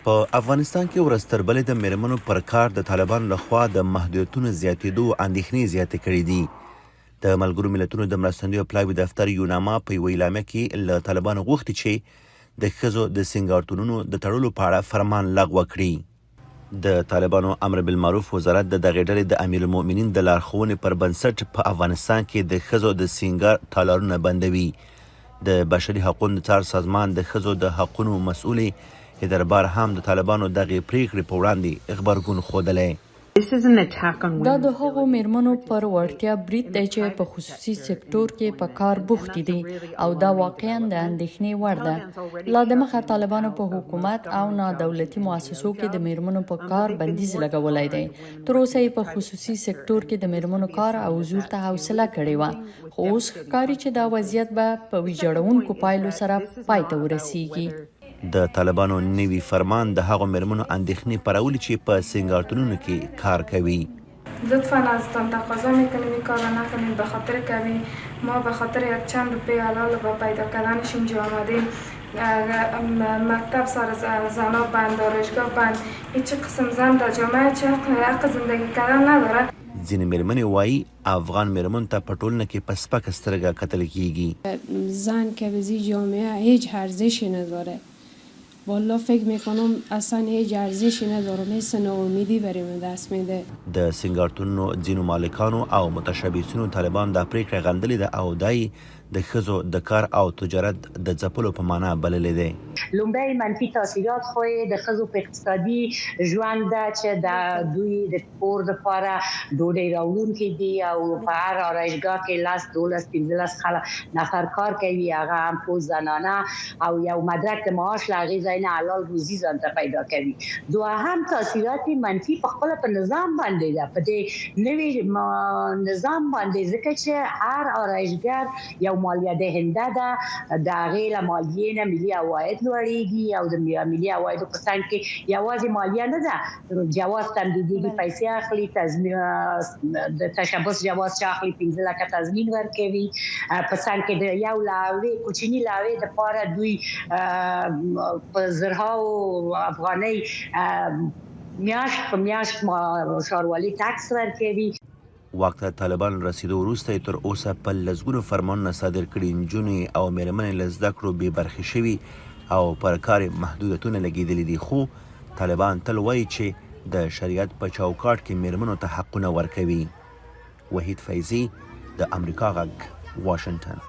په افغانستان کې ورځ تر بلې د میرمنو پر کار د طالبانو لخوا د محدودیتونو زیاتېدو اندېښنې زیاتې کړې دي. د ملګرو ملتونو د مرستندویو پلاوي دفتر یوناما په یوه اعلامیه کې له طالبانو غوښتي چې د ښځو د سینګارتونونو د تړلو په اړه فرمان لغوه کړي. د طالبانو امر بالمعروف وزارت د دغې ډلې د امیر المؤمنین د لارښوونې پر بنسټ په افغانستان کې د ښځو د سینګار تالارونه بندوي. د بشري حقوقو د څار سازمان د ښځو د حقونو مسؤلې دربار هم د طالبانو دغې پریکړې په وړاندې غبرګون ښودلی. دا د هغو میرمنو پر وړتیا برید دی چې په خصوصي سکتور کې په کار بوختې دي او دا واقعا د اندېښنې وړ ده. لا دمخه طالبانو په حکومت او نادولتي مؤسسو کې د میرمنو په کار بندیز لګولی دی. تر اوسه یې په خصوصي سکتور کې د میرمنو کار او حضور ته حوصله کړې وه، خو اوس ښکاري چې دا وضعیت به په ویجاړونکو پایلو سره پای ته ورسیږي. د طالبانو نوي فرمان د هغو میرمنو اندېښنې پارولي چې په سینګارتونونو کې کار کوي. لطفاً ازتان تقاضا میکنیم این کار را نکنیم، به خاطر که ما به خاطر یک چند روپیه حلال با پیدا کردنش اینجا آمدیم. مکتب سر زنا بند، دانشگاه بند، هیچ قسم زن در جامعه چه حق زندگی کردن نداره. ځینې میرمنې وایي افغان میرمنو ته په ټولنه کې په سپکه سترګه کتل کیږي. زن که به جامعه هیچ ارزشی نداره. والله فکر میکنم اصلا هیچ ارزشی نداره، مثل ناامیدی بریم دست میده. د سینګارتونو ځینو مالکانو او متشبثینو طالبان دا پریکړه غندلې ده او دای د ښځو د کار او تجارت د ځپلو په معنا بللی دی. لومړی منفي تاثیرات خو یې د ښځو په اقتصادي ژوند ده چې د دوی د کور دپاره ډوډۍ راوړونکي دي او په هر آرایشګاه کې 10 12 نفر کار کوي، هغه هم ټول زنانه، او یو مدرک د معاش له هغې ځای نه حلال روزي ځان ته پیدا کوي. دوهم تاثیرات منفي په خپله په نظام باندې ده، په دې نوي نظام باندې، ځکه چې هر آرایشګر یو مالیه دهنده ده، د هغې له مالیې نه ملي عواید لوړېږي او د ملي عوایدو په څنګ کې یوازې مالیه نه ده، جواز تمدیدېږي، پیسې اخلي، تضمین د تشبث جواز چې اخلي 15 لکه تضمین ورکوي، په څنګ کې د یو لاوې کوچني لاوې دپاره دوی په زرهاو افغانۍ میاشت په میاشت ښاروالي ټکس ورکوي. واک ته طالبان رسیدو وروسته یې تر اوسه په لسګونو فرمانونه صادر کړي، نجونې او میرمنې له زده کړو بې برخې شوي او پر کار محدودیتونه لګېدلي دي. خو طالبان تل وایي چې د شریعت په چوکاټ کې میرمنو ته حقونه ورکوي. وحید فیضي، د امریکا غږ، واشنګټن.